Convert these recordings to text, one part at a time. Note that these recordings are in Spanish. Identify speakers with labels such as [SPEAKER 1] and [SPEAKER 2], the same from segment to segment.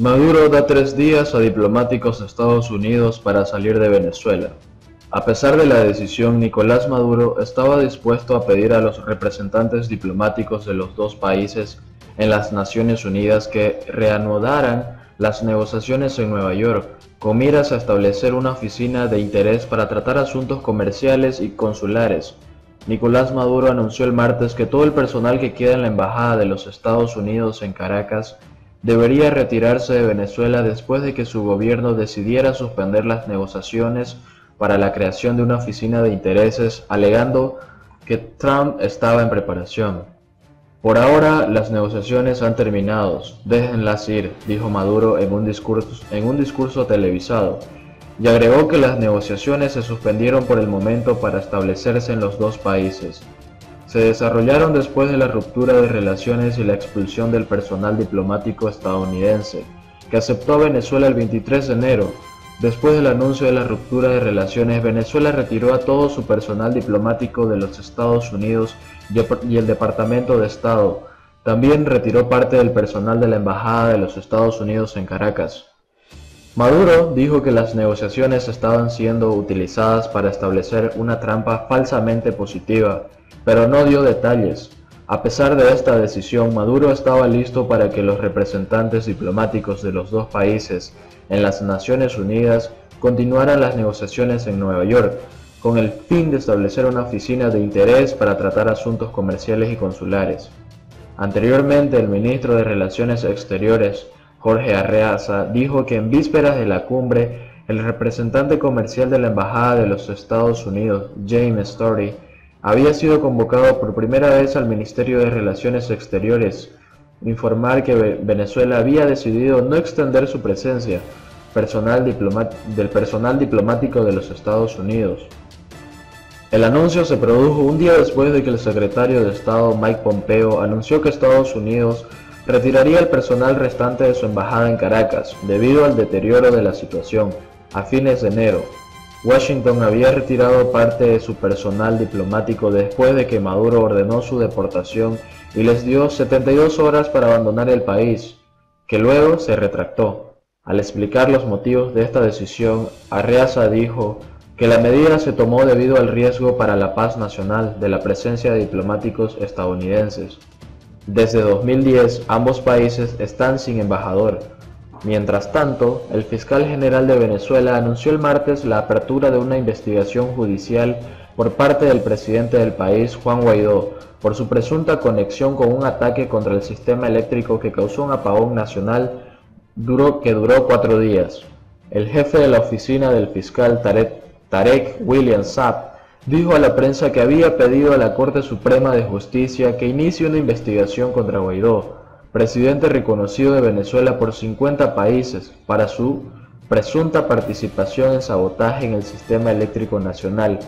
[SPEAKER 1] Maduro da 3 días a diplomáticos de Estados Unidos para salir de Venezuela. A pesar de la decisión, Nicolás Maduro estaba dispuesto a pedir a los representantes diplomáticos de los dos países en las Naciones Unidas que reanudaran las negociaciones en Nueva York, con miras a establecer una oficina de interés para tratar asuntos comerciales y consulares. Nicolás Maduro anunció el martes que todo el personal que queda en la Embajada de los Estados Unidos en Caracas debería retirarse de Venezuela después de que su gobierno decidiera suspender las negociaciones para la creación de una oficina de intereses, alegando que Trump estaba en preparación. Por ahora, las negociaciones han terminado, déjenlas ir, dijo Maduro en un discurso televisado, y agregó que las negociaciones se suspendieron por el momento para establecerse en los dos países. Se desarrollaron después de la ruptura de relaciones y la expulsión del personal diplomático estadounidense, que aceptó a Venezuela el 23 de enero. Después del anuncio de la ruptura de relaciones, Venezuela retiró a todo su personal diplomático de los Estados Unidos y el Departamento de Estado. También retiró parte del personal de la Embajada de los Estados Unidos en Caracas. Maduro dijo que las negociaciones estaban siendo utilizadas para establecer una trampa falsamente positiva, pero no dio detalles. A pesar de esta decisión, Maduro estaba listo para que los representantes diplomáticos de los dos países en las Naciones Unidas continuaran las negociaciones en Nueva York, con el fin de establecer una oficina de interés para tratar asuntos comerciales y consulares. Anteriormente, el ministro de Relaciones Exteriores, Jorge Arreaza, dijo que en vísperas de la cumbre, el representante comercial de la Embajada de los Estados Unidos, James Story, había sido convocado por primera vez al Ministerio de Relaciones Exteriores, informar que Venezuela había decidido no extender su presencia del personal diplomático de los Estados Unidos. El anuncio se produjo un día después de que el secretario de Estado Mike Pompeo anunció que Estados Unidos retiraría el personal restante de su embajada en Caracas debido al deterioro de la situación a fines de enero. Washington había retirado parte de su personal diplomático después de que Maduro ordenó su deportación y les dio 72 horas para abandonar el país, que luego se retractó. Al explicar los motivos de esta decisión, Arreaza dijo que la medida se tomó debido al riesgo para la paz nacional de la presencia de diplomáticos estadounidenses. Desde 2010, ambos países están sin embajador. Mientras tanto, el fiscal general de Venezuela anunció el martes la apertura de una investigación judicial por parte del presidente del país, Juan Guaidó, por su presunta conexión con un ataque contra el sistema eléctrico que causó un apagón nacional que duró 4 días. El jefe de la oficina del fiscal Tarek William Saab dijo a la prensa que había pedido a la Corte Suprema de Justicia que inicie una investigación contra Guaidó, presidente reconocido de Venezuela por 50 países, para su presunta participación en sabotaje en el sistema eléctrico nacional.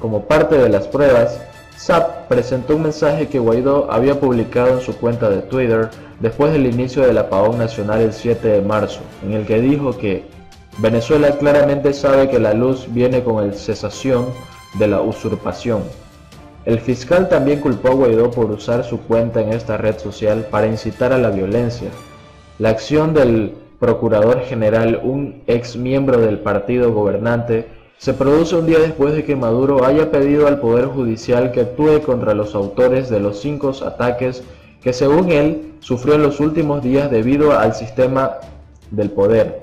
[SPEAKER 1] Como parte de las pruebas, Saab presentó un mensaje que Guaidó había publicado en su cuenta de Twitter después del inicio del apagón nacional el 7 de marzo, en el que dijo que Venezuela claramente sabe que la luz viene con la cesación de la usurpación. El fiscal también culpó a Guaidó por usar su cuenta en esta red social para incitar a la violencia. La acción del procurador general, un ex miembro del partido gobernante, se produce un día después de que Maduro haya pedido al Poder Judicial que actúe contra los autores de los 5 ataques que, según él, sufrió en los últimos días debido al sistema del poder.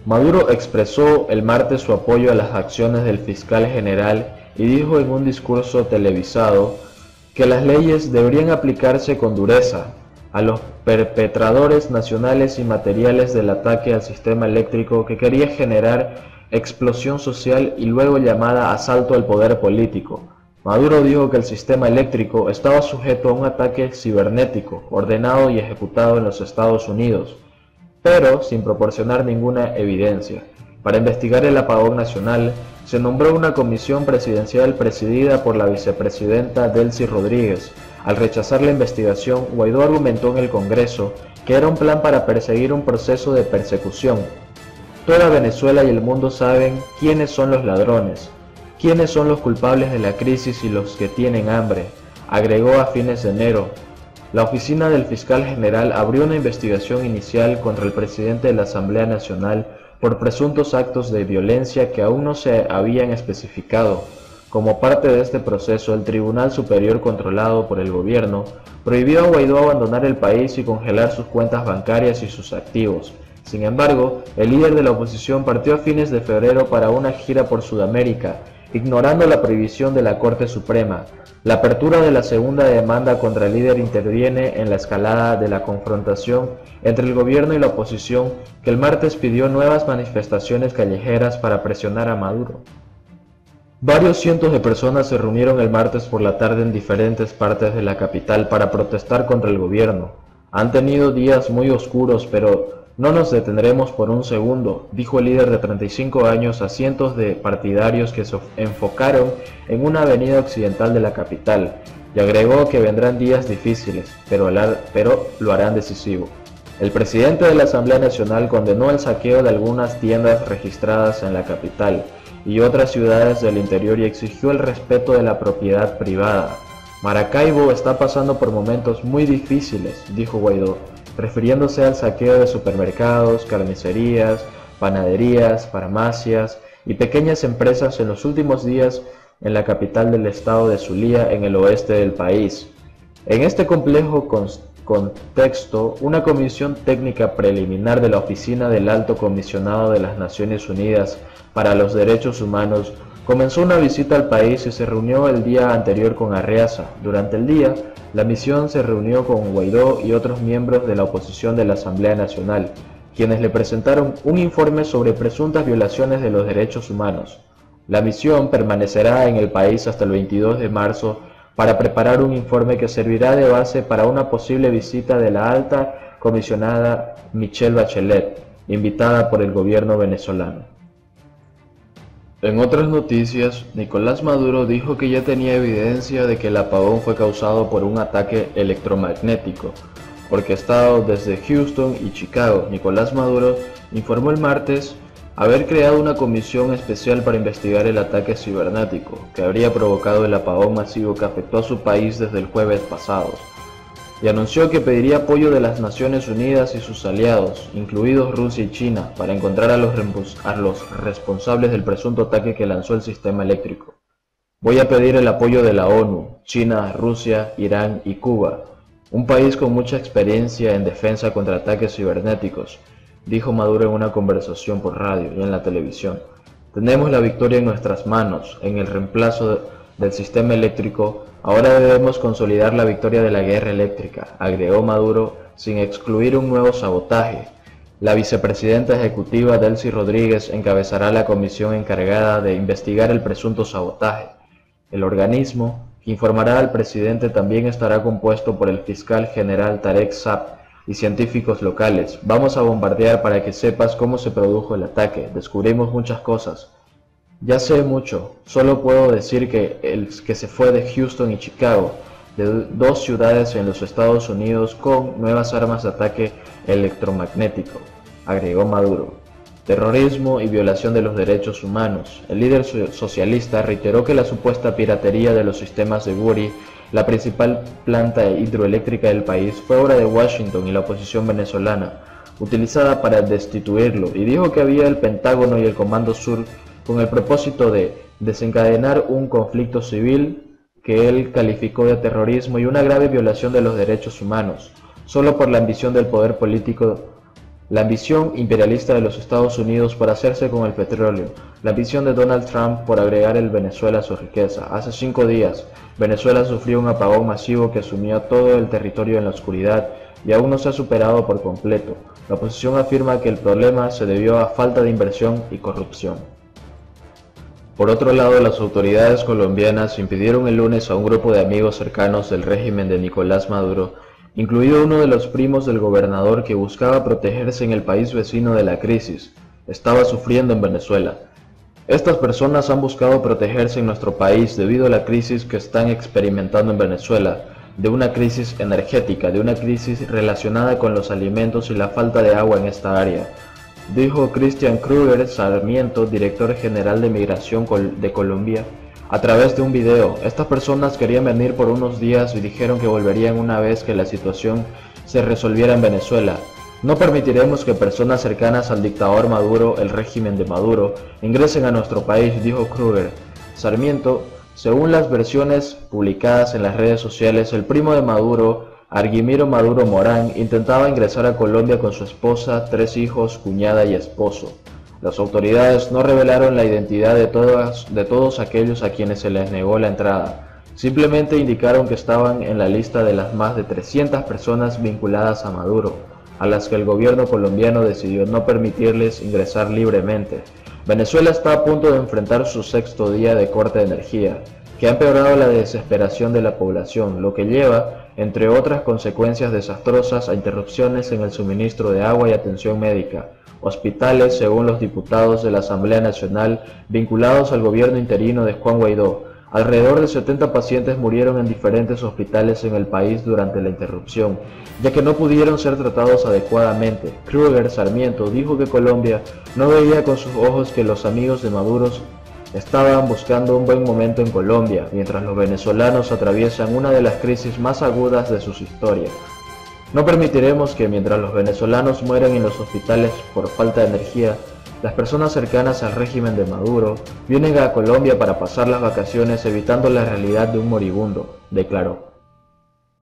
[SPEAKER 1] Maduro expresó el martes su apoyo a las acciones del fiscal general y dijo en un discurso televisado que las leyes deberían aplicarse con dureza a los perpetradores nacionales y materiales del ataque al sistema eléctrico que quería generar explosión social y luego llamada asalto al poder político. Maduro dijo que el sistema eléctrico estaba sujeto a un ataque cibernético ordenado y ejecutado en los Estados Unidos, pero sin proporcionar ninguna evidencia. Para investigar el apagón nacional, se nombró una comisión presidencial presidida por la vicepresidenta Delcy Rodríguez. Al rechazar la investigación, Guaidó argumentó en el Congreso que era un plan para perseguir un proceso de persecución. Toda Venezuela y el mundo saben quiénes son los ladrones, quiénes son los culpables de la crisis y los que tienen hambre, agregó a fines de enero. la oficina del fiscal general abrió una investigación inicial contra el presidente de la Asamblea Nacional por presuntos actos de violencia que aún no se habían especificado. Como parte de este proceso, el Tribunal Superior controlado por el gobierno prohibió a Guaidó abandonar el país y congelar sus cuentas bancarias y sus activos. Sin embargo, el líder de la oposición partió a fines de febrero para una gira por Sudamérica, ignorando la prohibición de la Corte Suprema. La apertura de la segunda demanda contra el líder interviene en la escalada de la confrontación entre el gobierno y la oposición, que el martes pidió nuevas manifestaciones callejeras para presionar a Maduro. Varios cientos de personas se reunieron el martes por la tarde en diferentes partes de la capital para protestar contra el gobierno. Han tenido días muy oscuros, pero no nos detendremos por un segundo, dijo el líder de 35 años a cientos de partidarios que se enfocaron en una avenida occidental de la capital, y agregó que vendrán días difíciles, pero lo harán decisivo. El presidente de la Asamblea Nacional condenó el saqueo de algunas tiendas registradas en la capital y otras ciudades del interior y exigió el respeto de la propiedad privada. Maracaibo está pasando por momentos muy difíciles, dijo Guaidó, refiriéndose al saqueo de supermercados, carnicerías, panaderías, farmacias y pequeñas empresas en los últimos días en la capital del estado de Zulia, en el oeste del país. En este complejo contexto, una comisión técnica preliminar de la Oficina del Alto Comisionado de las Naciones Unidas para los Derechos Humanos comenzó una visita al país y se reunió el día anterior con Arreaza. Durante el día, la misión se reunió con Guaidó y otros miembros de la oposición de la Asamblea Nacional, quienes le presentaron un informe sobre presuntas violaciones de los derechos humanos. La misión permanecerá en el país hasta el 22 de marzo para preparar un informe que servirá de base para una posible visita de la alta comisionada Michelle Bachelet, invitada por el gobierno venezolano. En otras noticias, Nicolás Maduro dijo que ya tenía evidencia de que el apagón fue causado por un ataque electromagnético, orquestado desde Houston y Chicago. Nicolás Maduro informó el martes haber creado una comisión especial para investigar el ataque cibernético que habría provocado el apagón masivo que afectó a su país desde el jueves pasado, y anunció que pediría apoyo de las Naciones Unidas y sus aliados, incluidos Rusia y China, para encontrar a los responsables del presunto ataque que lanzó el sistema eléctrico. Voy a pedir el apoyo de la ONU, China, Rusia, Irán y Cuba, un país con mucha experiencia en defensa contra ataques cibernéticos, dijo Maduro en una conversación por radio y en la televisión. Tenemos la victoria en nuestras manos, en el reemplazo del sistema eléctrico. Ahora debemos consolidar la victoria de la guerra eléctrica, agregó Maduro, sin excluir un nuevo sabotaje. La vicepresidenta ejecutiva Delcy Rodríguez encabezará la comisión encargada de investigar el presunto sabotaje. El organismo, que informará al presidente, también estará compuesto por el fiscal general Tarek Saab y científicos locales. Vamos a bombardear para que sepas cómo se produjo el ataque. Descubrimos muchas cosas. Ya sé mucho, solo puedo decir que el que se fue de Houston y Chicago, de dos ciudades en los Estados Unidos con nuevas armas de ataque electromagnético, agregó Maduro. Terrorismo y violación de los derechos humanos. El líder socialista reiteró que la supuesta piratería de los sistemas de Woody, la principal planta hidroeléctrica del país, fue obra de Washington y la oposición venezolana, utilizada para destituirlo, y dijo que había el Pentágono y el Comando Sur con el propósito de desencadenar un conflicto civil que él calificó de terrorismo y una grave violación de los derechos humanos, solo por la ambición del poder político, la ambición imperialista de los Estados Unidos por hacerse con el petróleo, la ambición de Donald Trump por agregar el Venezuela a su riqueza. Hace 5 días, Venezuela sufrió un apagón masivo que sumió todo el territorio en la oscuridad y aún no se ha superado por completo. La oposición afirma que el problema se debió a falta de inversión y corrupción. Por otro lado, las autoridades colombianas impidieron el lunes a un grupo de amigos cercanos del régimen de Nicolás Maduro, incluido uno de los primos del gobernador que buscaba protegerse en el país vecino de la crisis, estaba sufriendo en Venezuela. Estas personas han buscado protegerse en nuestro país debido a la crisis que están experimentando en Venezuela, de una crisis energética, de una crisis relacionada con los alimentos y la falta de agua en esta área, dijo Cristian Kruger Sarmiento, director general de Migración de Colombia, A través de un video, estas personas querían venir por unos días y dijeron que volverían una vez que la situación se resolviera en Venezuela. No permitiremos que personas cercanas al dictador Maduro, el régimen de Maduro, ingresen a nuestro país, dijo Kruger. Sarmiento, según las versiones publicadas en las redes sociales, el primo de Maduro, Argimiro Maduro Morán, intentaba ingresar a Colombia con su esposa, 3 hijos, cuñada y esposo. Las autoridades no revelaron la identidad de todos aquellos a quienes se les negó la entrada. Simplemente indicaron que estaban en la lista de las más de 300 personas vinculadas a Maduro, a las que el gobierno colombiano decidió no permitirles ingresar libremente. Venezuela está a punto de enfrentar su 6º día de corte de energía, que ha empeorado la desesperación de la población, lo que lleva, entre otras consecuencias desastrosas, a interrupciones en el suministro de agua y atención médica. Hospitales, según los diputados de la Asamblea Nacional vinculados al gobierno interino de Juan Guaidó. Alrededor de 70 pacientes murieron en diferentes hospitales en el país durante la interrupción, ya que no pudieron ser tratados adecuadamente. Kruger Sarmiento dijo que Colombia no veía con sus ojos que los amigos de Maduro estaban buscando un buen momento en Colombia, mientras los venezolanos atraviesan una de las crisis más agudas de sus historias. No permitiremos que mientras los venezolanos mueren en los hospitales por falta de energía, las personas cercanas al régimen de Maduro vienen a Colombia para pasar las vacaciones evitando la realidad de un moribundo, declaró.